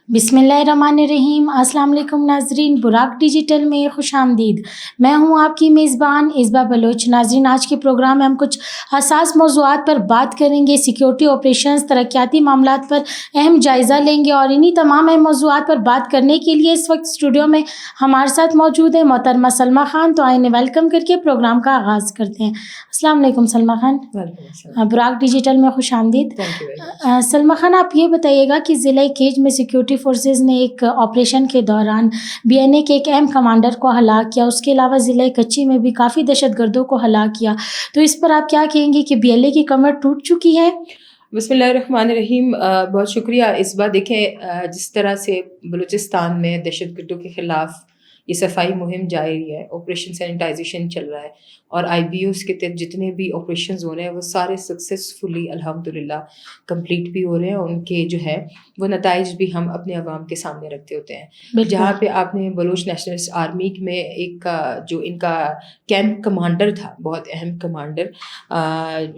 बिस्मिल्लाहिर्रहमानिर्रहीम। अस्सलाम वालेकुम नाजरीन, बुराक डिजिटल में खुश आमदीद। मैं हूँ आपकी मेज़बान इस्बा बलोच। नाजरीन, आज के प्रोग्राम में हम कुछ हसास मौज़ूआत पर बात करेंगे। सिक्योरिटी ऑपरेशंस, तरक्याती मामलात पर अहम जायज़ा लेंगे और इन्हीं तमाम अहम मौज़ूआत पर बात करने के लिए इस वक्त स्टूडियो में हमारे साथ मौजूद है मोहतरमा सलमा खान। तो आइए वेलकम करके प्रोग्राम का आगाज़ करते हैं। अस्सलाम वालेकुम सलमा खान, बुराक डिजिटल में खुश आमदीद। सलमा खान, आप ये बताइएगा कि ज़िला केज में सिक्योरिटी फोर्सेस ने एक ऑपरेशन के दौरान बीएनए के एक अहम कमांडर को हलाक किया, उसके अलावा ज़िला कच्ची में भी काफ़ी दहशतगर्दों को हलाक किया। तो इस पर आप क्या कहेंगे कि बीएलए की कमर टूट चुकी है? बिस्मिल्लाहिर्रहमानिर्रहीम। बहुत शुक्रिया। इस बार देखें, जिस तरह से बलूचिस्तान में दहशतगर्दों के ख़िलाफ़ ये सफाई मुहिम जारी है, ऑपरेशन सैनिटाइजेशन चल रहा है और IBOs के तहत जितने भी ऑपरेशंस हो रहे हैं वो सारे सक्सेसफुली अल्हम्दुलिल्लाह कंप्लीट भी हो रहे हैं। उनके जो है वो नताइज भी हम अपने अवाम के सामने रखते होते हैं। जहाँ पे आपने बलूच नेशनलिस्ट आर्मी में एक जो इनका कैंप कमांडर था, बहुत अहम कमांडर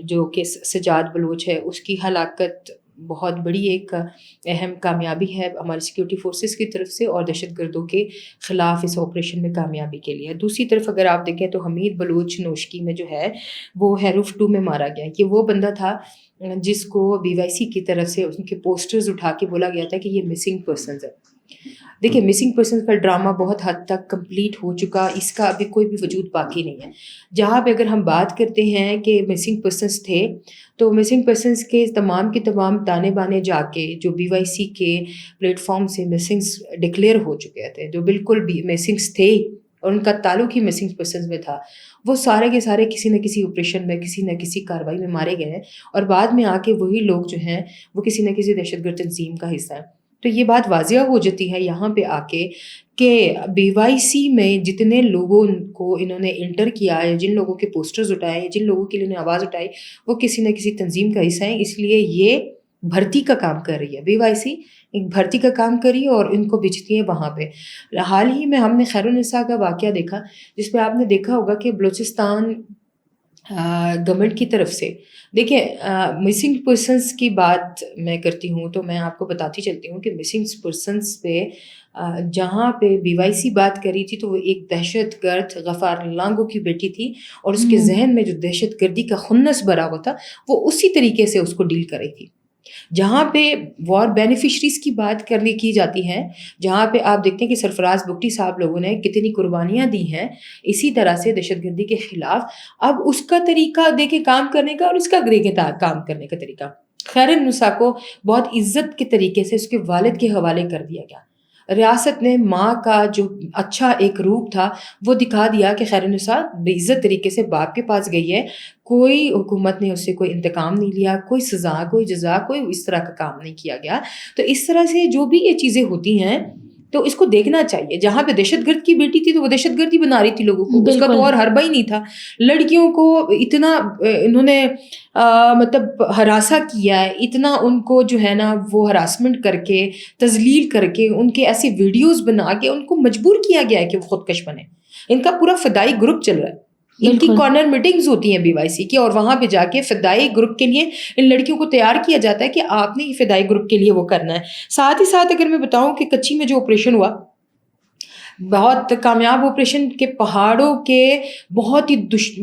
जो कि सजाद बलोच है, उसकी हलाकत बहुत बड़ी एक अहम कामयाबी है हमारी सिक्योरिटी फोर्सेस की तरफ से और दहशतगर्दों के ख़िलाफ़ इस ऑपरेशन में कामयाबी के लिए। दूसरी तरफ अगर आप देखें तो हमीद बलूच नोशकी में जो है वो हैरूफ 2 में मारा गया। कि वो बंदा था जिसको BYC की तरफ से उनके पोस्टर्स उठा के बोला गया था कि ये मिसिंग पर्सनस है। देखिए, मिसिंग पर्सन का ड्रामा बहुत हद तक कंप्लीट हो चुका, इसका अभी कोई भी वजूद बाकी नहीं है। जहाँ पे अगर हम बात करते हैं कि मिसिंग पर्सनस थे, तो मिसिंग पर्सनस के तमाम ताने बाने जाके जो BYC के प्लेटफॉर्म से मिसिंग्स डिक्लेयर हो चुके थे, जो बिल्कुल भी मिसिंग्स थे और उनका ताल्लुक ही मिसिंग पर्सनस में था, वो सारे के सारे किसी न किसी ऑपरेशन में किसी न किसी कार्रवाई में मारे गए हैं और बाद में आके वही लोग जो हैं वो किसी न किसी दहशतगर्द तंजीम का हिस्सा है। तो ये बात वाज़िया हो जाती है यहाँ पे आके कि BYC में जितने लोगों को इन्होंने इंटर किया है, जिन लोगों के पोस्टर्स उठाए, जिन लोगों के लिए इन्होंने आवाज़ उठाई, वो किसी न किसी तंजीम का हिस्सा है। इसलिए ये भर्ती का काम कर रही है। BYC एक भर्ती का काम कर रही है और इनको भेजती है वहाँ पे। हाल ही में हमने खैरुन्निसा का वाक़या देखा, जिस पे आपने देखा होगा कि बलूचिस्तान गवर्नमेंट की तरफ से देखिए, मिसिंग पर्सनस की बात मैं करती हूँ तो मैं आपको बताती चलती हूँ कि मिसिंग पर्सनस पे जहाँ पे BYC बात करी थी तो वो एक दहशतगर्द गफ़ार लांगो की बेटी थी और उसके जहन में जो दहशतगर्दी का खुन्नस भरा हुआ था वो उसी तरीके से उसको डील कर रही थी। जहाँ पे वॉर बेनिफिशरीज की बात की जाती है, जहाँ पे आप देखते हैं कि सरफराज बुगटी साहब लोगों ने कितनी कुर्बानियाँ दी हैं इसी तरह से दहशतगर्दी के खिलाफ। अब उसका तरीका देखे काम करने का और इसका काम करने का तरीका, खैरुन्निसा को बहुत इज्जत के तरीके से उसके वालिद के हवाले कर दिया गया। रियासत ने माँ का जो अच्छा एक रूप था वो दिखा दिया कि खैरुन्निसा बेइज्जत तरीके से बाप के पास गई है। कोई हुकूमत ने उससे कोई इंतकाम नहीं लिया, कोई सज़ा, कोई जज़ा, कोई इस तरह का काम नहीं किया गया। तो इस तरह से जो भी ये चीज़ें होती हैं तो इसको देखना चाहिए। जहाँ पे दहशतगर्द की बेटी थी तो वो दहशतगर्दी बना रही थी लोगों को, उसका तो और हरबा ही नहीं था। लड़कियों को इतना इन्होंने मतलब हरासा किया है, इतना उनको जो है ना वो हरासमेंट करके, तजलील करके, उनके ऐसी वीडियोस बना के उनको मजबूर किया गया है कि वो खुदकश बने। इनका पूरा फ़िदाई ग्रुप चल रहा है। इनकी कॉर्नर मीटिंग्स होती हैं BYC की और वहाँ पे जाके फ़िदाई ग्रुप के लिए इन लड़कियों को तैयार किया जाता है कि आपने ये फ़िदाई ग्रुप के लिए वो करना है। साथ ही साथ अगर मैं बताऊँ कि कच्ची में जो ऑपरेशन हुआ, बहुत कामयाब ऑपरेशन के पहाड़ों के बहुत ही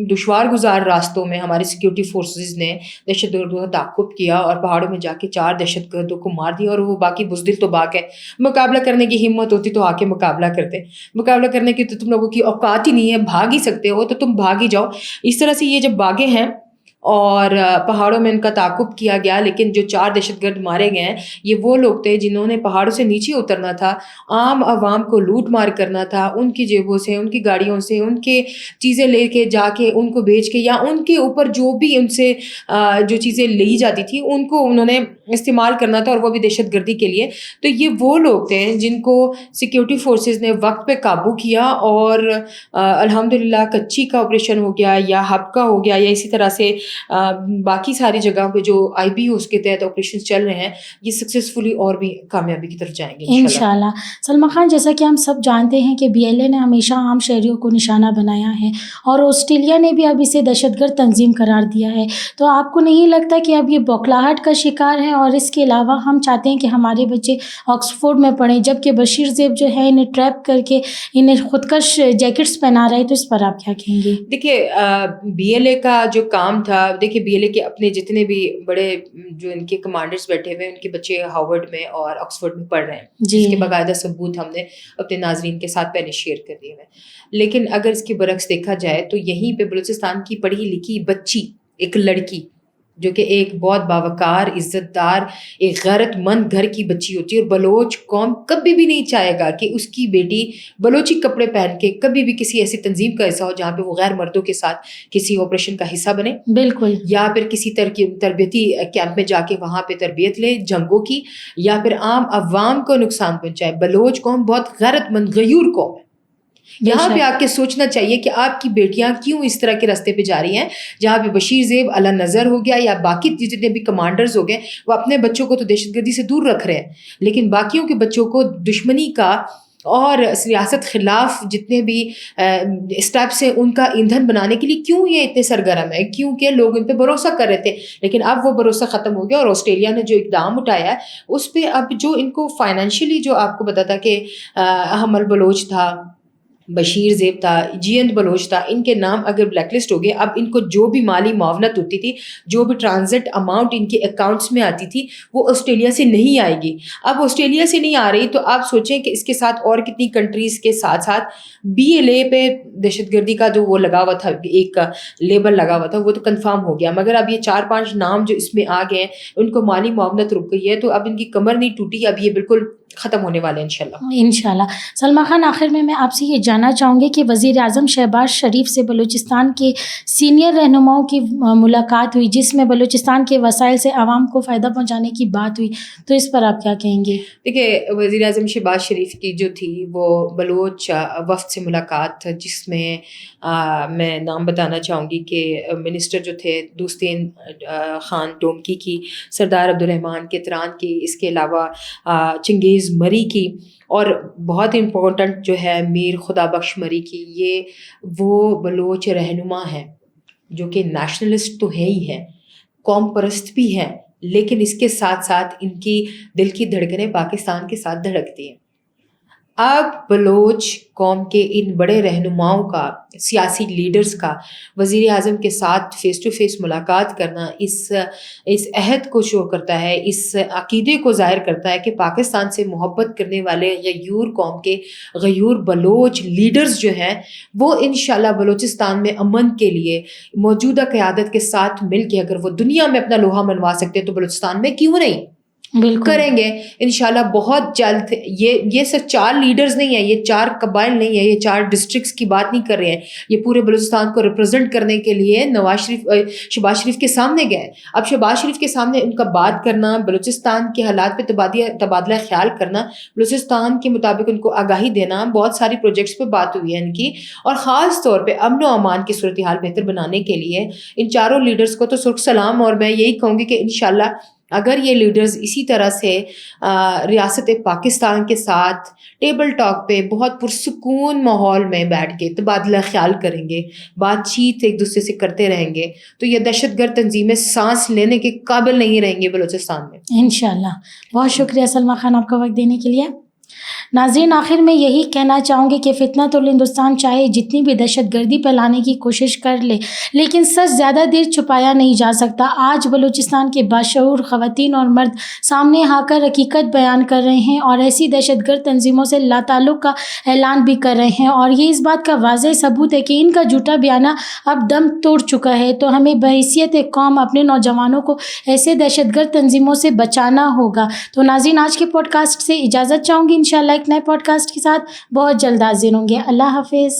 दुश्वार गुजार रास्तों में हमारी सिक्योरिटी फोर्सेस ने दहशतगर्दों का ताक़ुब किया और पहाड़ों में जाके 4 दहशतगर्दों को मार दिया। और वो बाकी बुज़दिल तो बाक है, मुकाबला करने की हिम्मत होती तो आके मुकाबला करते। मुकाबला करने की तो तुम लोगों की औकात ही नहीं है, भाग ही सकते हो तो तुम भाग ही जाओ। इस तरह से ये जब भागे हैं और पहाड़ों में इनका ताक़ुब किया गया, लेकिन जो 4 दहशतगर्द मारे गए हैं ये वो लोग थे जिन्होंने पहाड़ों से नीचे उतरना था, आम आवाम को लूट मार करना था, उनकी जेबों से, उनकी गाड़ियों से, उनके चीज़ें लेके जाके उनको बेच के या उनके ऊपर जो भी उनसे जो चीज़ें ली जाती थी उनको उन्होंने इस्तेमाल करना था और वो भी दहशतगर्दी के लिए। तो ये वो लोग थे जिनको सिक्योरिटी फोर्सेस ने वक्त पे काबू किया और अल्हम्दुलिल्लाह कच्ची का ऑपरेशन हो गया या हब का हो गया या इसी तरह से बाकी सारी जगह पे जो IBOs के तहत ऑपरेशन चल रहे हैं ये सक्सेसफुली और भी कामयाबी की तरफ जाएंगे इंशाल्लाह। सलमा खान, जैसा कि हम सब जानते हैं कि BLA ने हमेशा आम शहरियों को निशाना बनाया है और ऑस्ट्रेलिया ने भी अब इसे दहशतगर्द तंजीम करार दिया है, तो आपको नहीं लगता कि अब ये बौखलाहट का शिकार है اور اس کے علاوہ ہم چاہتے ہیں کہ ہمارے بچے آکسفورڈ میں پڑھیں، جبکہ بشیر زیب جو ہے انہیں ٹریپ کر کے انہیں خودکش جیکٹس پہنا رہے، تو اس پر آپ کیا کہیں گے؟ دیکھیے بی ایل اے کا جو کام تھا، دیکھیے بی ایل اے کے اپنے جتنے بھی بڑے جو ان کے کمانڈرز بیٹھے ہوئے ہیں، ان کے بچے ہارورڈ میں اور آکسفورڈ میں پڑھ رہے ہیں، جس کے باقاعدہ ثبوت ہم نے اپنے ناظرین کے ساتھ پہلے شیئر کر دیے ہیں. لیکن اگر اس کے برعکس دیکھا جائے تو یہیں پہ بلوچستان کی پڑھی لکھی بچی، ایک لڑکی جو کہ ایک بہت باوقار، عزت دار، ایک غیرت مند گھر کی بچی ہوتی ہے، اور بلوچ قوم کبھی بھی نہیں چاہے گا کہ اس کی بیٹی بلوچی کپڑے پہن کے کبھی بھی کسی ایسی تنظیم کا حصہ ہو جہاں پہ وہ غیر مردوں کے ساتھ کسی آپریشن کا حصہ بنے، بالکل، یا پھر کسی تربیتی کیمپ میں جا کے وہاں پہ تربیت لے جنگوں کی، یا پھر عام عوام کو نقصان پہنچائے. بلوچ قوم بہت غیرت مند غیور قوم ہے. یہاں پہ آپ کے سوچنا چاہیے کہ آپ کی بیٹیاں کیوں اس طرح کے راستے پہ جا رہی ہیں، جہاں پہ بشیر زیب علی نظر ہو گیا یا باقی جتنے بھی کمانڈرز ہو گئے، وہ اپنے بچوں کو تو دہشت گردی سے دور رکھ رہے ہیں، لیکن باقیوں کے بچوں کو دشمنی کا اور ریاست خلاف جتنے بھی اسٹیپس ہیں ان کا ایندھن بنانے کے لیے کیوں یہ اتنے سرگرم ہے، کیونکہ لوگ ان پہ بھروسہ کر رہے تھے. لیکن اب وہ بھروسہ ختم ہو گیا، اور آسٹریلیا نے جو اقدام اٹھایا ہے اس پہ اب جو ان کو فائنینشلی، جو آپ کو بتا تھا کہ حمل بلوچ تھا، بشیر زیب تھا، جینت بلوچ تھا، ان کے نام اگر بلیک لسٹ ہو گئے، اب ان کو جو بھی مالی معاونت ہوتی تھی، جو بھی ٹرانزٹ اماؤنٹ ان کے اکاؤنٹس میں آتی تھی، وہ آسٹریلیا سے نہیں آئے گی. اب آسٹریلیا سے نہیں آ رہی تو آپ سوچیں کہ اس کے ساتھ اور کتنی کنٹریز کے ساتھ ساتھ بی ایل اے پہ دہشت گردی کا جو وہ لگا ہوا تھا، ایک لیبل لگا ہوا تھا، وہ تو کنفرم ہو گیا. مگر اب یہ 4-5 نام جو اس میں آ گئے ہیں، ان کو مالی معاونت رک گئی ہے، تو اب ان کی کمر نہیں ٹوٹی، اب یہ بالکل ختم ہونے والے ہیں انشاءاللہ. سلمیٰ خان، آخر میں آپ سے یہ جاننا چاہوں گی کہ وزیر اعظم شہباز شریف سے بلوچستان کے سینئر رہنماؤں کی ملاقات ہوئی، جس میں بلوچستان کے وسائل سے عوام کو فائدہ پہنچانے کی بات ہوئی، تو اس پر آپ کیا کہیں گے؟ دیکھیے وزیر اعظم شہباز شریف کی جو تھی وہ بلوچ وفد سے ملاقات، جس میں میں نام بتانا چاہوں گی کہ منسٹر جو تھے دوستین خان ڈومکی کی، سردار عبدالرحمن کتران کی، اس کے علاوہ چنگیز مری کی، اور بہت امپورٹنٹ جو ہے میر خدا بخش مری کی. یہ وہ بلوچ رہنما ہیں جو کہ نیشنلسٹ تو ہے ہی ہیں، قوم پرست بھی ہیں، لیکن اس کے ساتھ ساتھ ان کی دل کی دھڑکنیں پاکستان کے ساتھ دھڑکتی ہیں. اب بلوچ قوم کے ان بڑے رہنماؤں کا، سیاسی لیڈرز کا وزیر اعظم کے ساتھ فیس ٹو فیس ملاقات کرنا اس عہد کو شو کرتا ہے، اس عقیدے کو ظاہر کرتا ہے کہ پاکستان سے محبت کرنے والے غیور قوم کے غیور بلوچ لیڈرز جو ہیں وہ انشاءاللہ بلوچستان میں امن کے لیے موجودہ قیادت کے ساتھ مل کے اگر وہ دنیا میں اپنا لوہا منوا سکتے تو بلوچستان میں کیوں نہیں کریں گے انشاءاللہ بہت جلد. یہ صرف 4 لیڈرز نہیں ہیں، یہ 4 قبائل نہیں ہیں، یہ 4 ڈسٹرکٹس کی بات نہیں کر رہے ہیں، یہ پورے بلوچستان کو ریپرزینٹ کرنے کے لیے شہباز شریف کے سامنے گئے. اب شہباز شریف کے سامنے ان کا بات کرنا، بلوچستان کے حالات پہ تبادلہ خیال کرنا، بلوچستان کے مطابق ان کو آگاہی دینا، بہت ساری پروجیکٹس پہ بات ہوئی ہے ان کی، اور خاص طور پہ امن و امان کی صورتحال بہتر بنانے کے لیے ان 4 لیڈرز کو تو سرخ سلام. اور میں یہی کہوں گی کہ انشاءاللہ اگر یہ لیڈرز اسی طرح سے ریاست پاکستان کے ساتھ ٹیبل ٹاک پہ بہت پرسکون ماحول میں بیٹھ کے تبادلہ خیال کریں گے، بات چیت ایک دوسرے سے کرتے رہیں گے، تو یہ دہشت گرد تنظیمیں سانس لینے کے قابل نہیں رہیں گے بلوچستان میں انشاءاللہ. بہت شکریہ سلمیٰ خان آپ کا وقت دینے کے لیے. ناظرین، آخر میں یہی کہنا چاہوں گی کہ فتنہ ہندوستان چاہے جتنی بھی دہشت گردی پھیلانے کی کوشش کر لے، لیکن سچ زیادہ دیر چھپایا نہیں جا سکتا. آج بلوچستان کے باشعور خواتین اور مرد سامنے آ کر حقیقت بیان کر رہے ہیں اور ایسی دہشت گرد تنظیموں سے لا تعلق کا اعلان بھی کر رہے ہیں، اور یہ اس بات کا واضح ثبوت ہے کہ ان کا جھوٹا بیانہ اب دم توڑ چکا ہے. تو ہمیں بحیثیت ایک قوم اپنے نوجوانوں کو ایسے دہشت گرد تنظیموں سے بچانا ہوگا. تو ناظرین، آج کے پوڈ کاسٹ سے اجازت چاہوں گی، انشاءاللہ ایک نئے پوڈ کاسٹ کے ساتھ بہت جلد حاضر ہوں گے. اللہ حافظ.